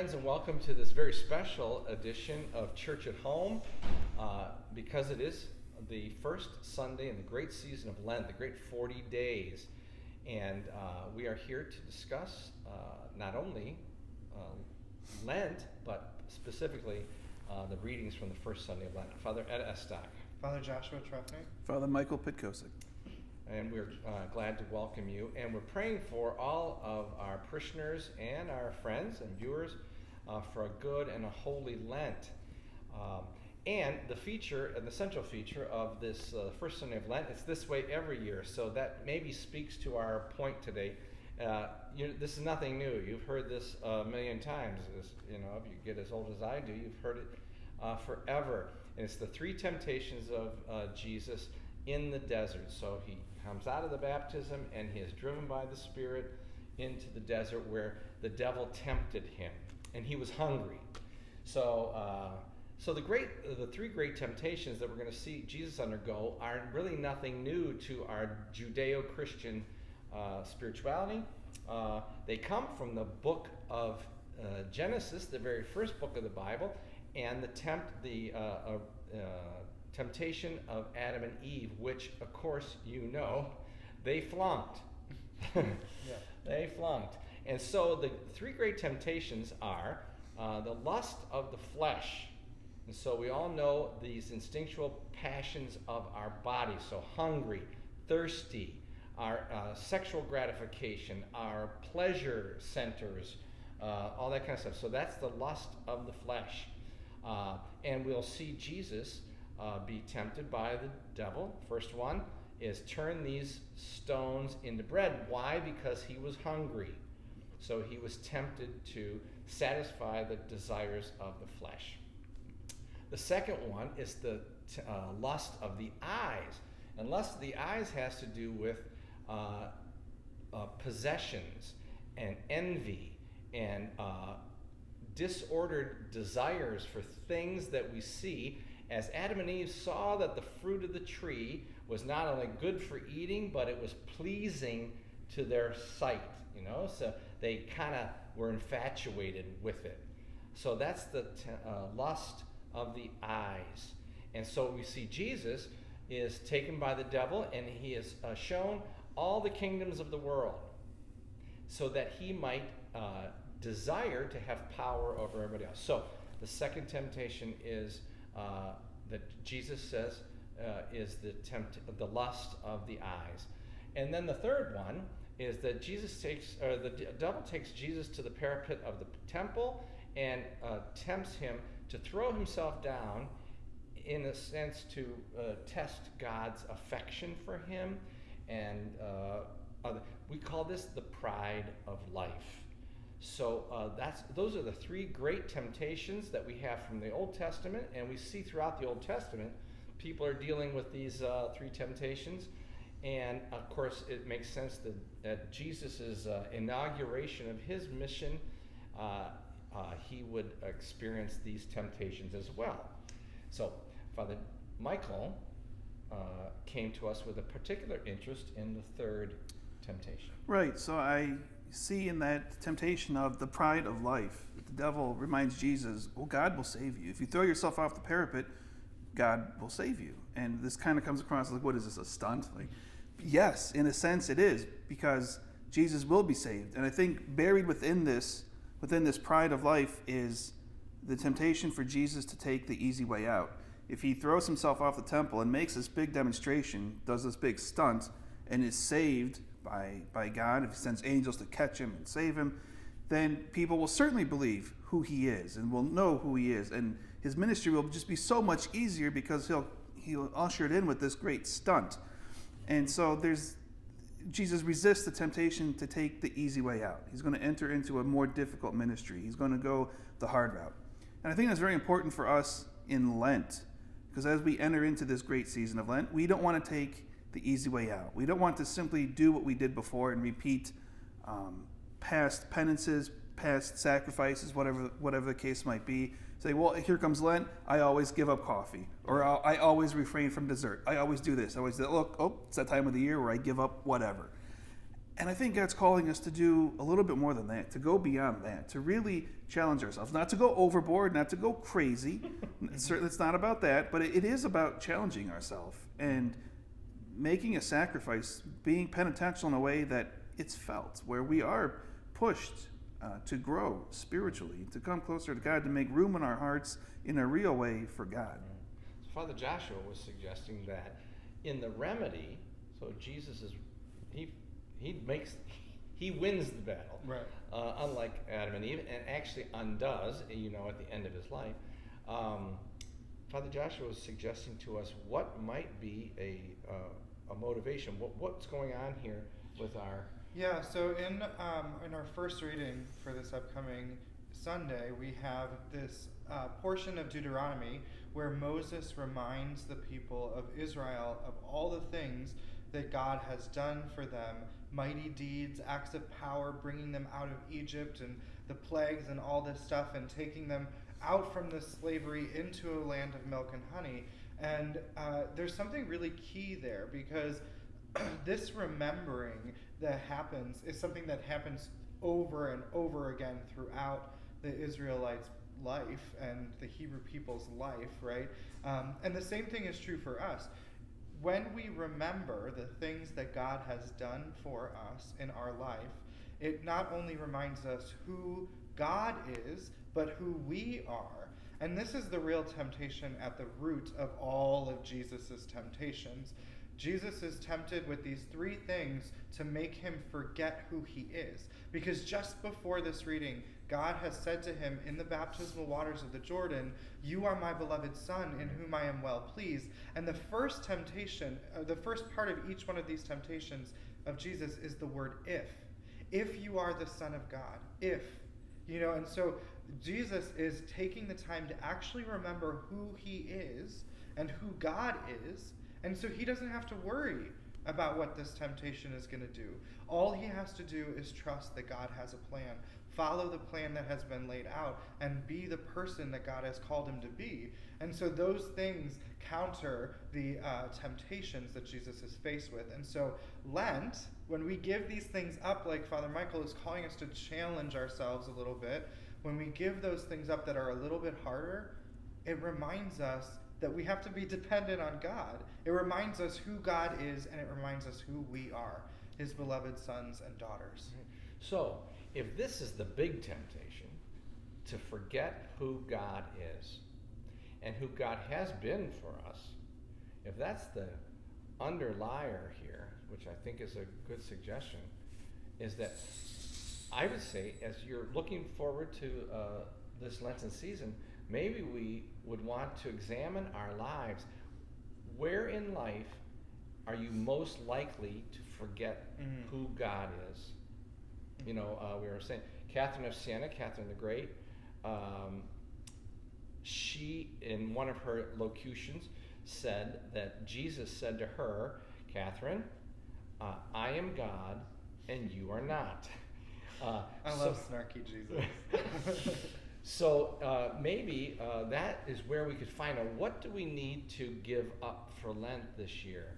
friends, and welcome to this very special edition of Church at Home, because it is the first Sunday in the great season of Lent, the great 40 days. And we are here to discuss not only Lent, but specifically the readings from the first Sunday of Lent. Father Ed Estak. Father Joshua Trefnick. Father Michael Pitkosik. And we're glad to welcome you. And we're praying for all of our parishioners and our friends and viewers for a good and a holy Lent. And the feature, and the central feature of this first Sunday of Lent, it's this way every year. So that maybe speaks to our point today. This is nothing new. You've heard this a million times. If you get as old as I do, you've heard it forever. And it's the three temptations of Jesus in the desert. So he comes out of the baptism and he is driven by the Spirit into the desert where the devil tempted him and he was hungry. So the three great temptations that we're going to see Jesus undergo are really nothing new to our Judeo-Christian spirituality. They come from the book of Genesis, the very first book of the Bible, and the temptation of Adam and Eve, which, of course, they flunked. Yeah. They flunked. And so the three great temptations are the lust of the flesh. And so we all know these instinctual passions of our body. So hungry, thirsty, our sexual gratification, our pleasure centers, all that kind of stuff. So that's the lust of the flesh. And we'll see Jesus be tempted by the devil. First one is turn these stones into bread. Why? Because he was hungry. So he was tempted to satisfy the desires of the flesh. The second one is the lust of the eyes. And lust of the eyes has to do with possessions and envy and disordered desires for things that we see. As Adam and Eve saw that the fruit of the tree was not only good for eating, but it was pleasing to their sight, so they kind of were infatuated with it. So that's the lust of the eyes. And so we see Jesus is taken by the devil, and he is shown all the kingdoms of the world so that he might desire to have power over everybody else. So the second temptation is that Jesus says is the lust of the eyes. And then the third one is that the devil takes Jesus to the parapet of the temple and tempts him to throw himself down, in a sense to test God's affection for him. And we call this the pride of life. So those are the three great temptations that we have from the Old Testament, and we see throughout the Old Testament people are dealing with these three temptations. And of course it makes sense that at Jesus' inauguration of his mission, he would experience these temptations as well. So Father Michael came to us with a particular interest in the third temptation. Right, so I see in that temptation of the pride of life, the devil reminds Jesus, well, God will save you. If you throw yourself off the parapet, God will save you. And this kind of comes across like, what is this, a stunt? Like, yes, in a sense it is, because Jesus will be saved. And I think buried within this pride of life is the temptation for Jesus to take the easy way out. If he throws himself off the temple and makes this big demonstration, does this big stunt, and is saved by God, if he sends angels to catch him and save him, then people will certainly believe who he is and will know who he is. And his ministry will just be so much easier because he'll usher it in with this great stunt. And so Jesus resists the temptation to take the easy way out. He's going to enter into a more difficult ministry. He's going to go the hard route. And I think that's very important for us in Lent, because as we enter into this great season of Lent, we don't want to take the easy way out. We don't want to simply do what we did before and repeat past penances, past sacrifices, whatever the case might be. Say, well, here comes Lent, I always give up coffee, or I always refrain from dessert. I always do this. I always do that. Look, it's that time of the year where I give up whatever. And I think God's calling us to do a little bit more than that, to go beyond that, to really challenge ourselves, not to go overboard, not to go crazy. Certainly it's not about that, but it is about challenging ourselves and making a sacrifice, being penitential in a way that it's felt, where we are pushed to grow spiritually, to come closer to God, to make room in our hearts in a real way for God. So Father Joshua was suggesting that in the remedy, so Jesus is, he wins the battle, Right. Unlike Adam and Eve, and actually undoes, at the end of his life. Father Joshua was suggesting to us what might be a motivation. What's going on here with our... Yeah, so in our first reading for this upcoming Sunday, we have this portion of Deuteronomy where Moses reminds the people of Israel of all the things that God has done for them, mighty deeds, acts of power, bringing them out of Egypt and the plagues and all this stuff, and taking them out from the slavery into a land of milk and honey. And there's something really key there, because this remembering that happens is something that happens over and over again throughout the Israelites' life and the Hebrew people's life, right? And the same thing is true for us. When we remember the things that God has done for us in our life, it not only reminds us who God is, but who we are. And this is the real temptation at the root of all of Jesus' temptations. Jesus is tempted with these three things to make him forget who he is. Because just before this reading, God has said to him in the baptismal waters of the Jordan, "You are my beloved Son, in whom I am well pleased." And the first temptation, the first part of each one of these temptations of Jesus is the word if. If you are the Son of God, if. And so Jesus is taking the time to actually remember who he is and who God is. And so he doesn't have to worry about what this temptation is going to do. All he has to do is trust that God has a plan, follow the plan that has been laid out, and be the person that God has called him to be. And so those things counter the temptations that Jesus is faced with. And so Lent, when we give these things up, like Father Michael is calling us to challenge ourselves a little bit, when we give those things up that are a little bit harder, it reminds us that we have to be dependent on God. It reminds us who God is, and it reminds us who we are, his beloved sons and daughters. So, if this is the big temptation, to forget who God is, and who God has been for us, if that's the underlier here, which I think is a good suggestion, is that I would say, as you're looking forward to this Lenten season, maybe we would want to examine our lives. Where in life are you most likely to forget who God is? We were saying Catherine of Siena, Catherine the Great, she, in one of her locutions, said that Jesus said to her, "Catherine, I am God and you are not." I love snarky Jesus. So maybe that is where we could find out, what do we need to give up for Lent this year?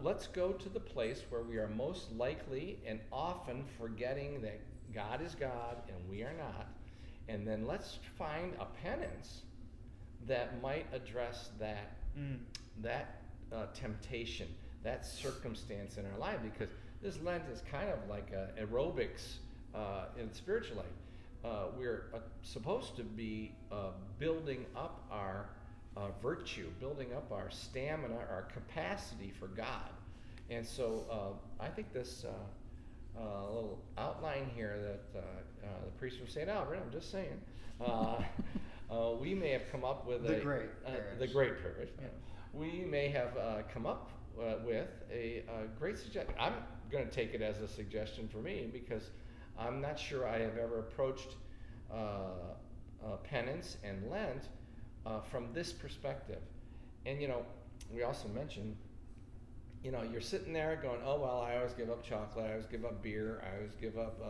Let's go to the place where we are most likely and often forgetting that God is God and we are not. And then let's find a penance that might address that temptation, that circumstance in our life. Because this Lent is kind of like aerobics in spiritual life. We're supposed to be building up our virtue, building up our stamina, our capacity for God. And so I think this little outline here that the priest from St. Albert, I'm just saying, we may have come up with the great parish. Yeah. We may have come up with a great suggestion. I'm going to take it as a suggestion for me, because I'm not sure I have ever approached penance and Lent from this perspective. And we also mentioned, you're sitting there going, "Oh well, I always give up chocolate, I always give up beer, I always give up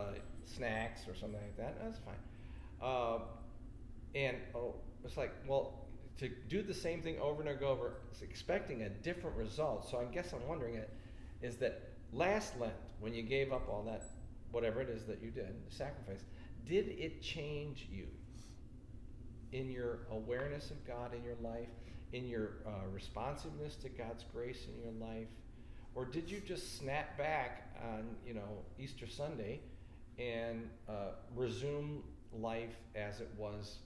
snacks or something like that." That's fine. It's like, well, to do the same thing over and over, expecting a different result. So I guess I'm wondering is that last Lent, when you gave up all that, whatever it is that you did, the sacrifice, did it change you in your awareness of God in your life, in your responsiveness to God's grace in your life? Or did you just snap back on, Easter Sunday and resume life as it was,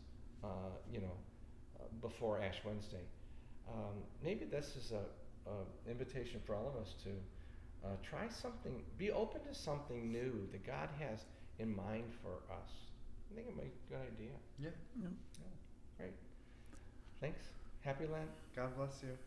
before Ash Wednesday? Maybe this is a invitation for all of us to try something, be open to something new that God has in mind for us. I think it might be a good idea. Yeah. Yeah. Yeah. Great. Thanks. Happy Lent. God bless you.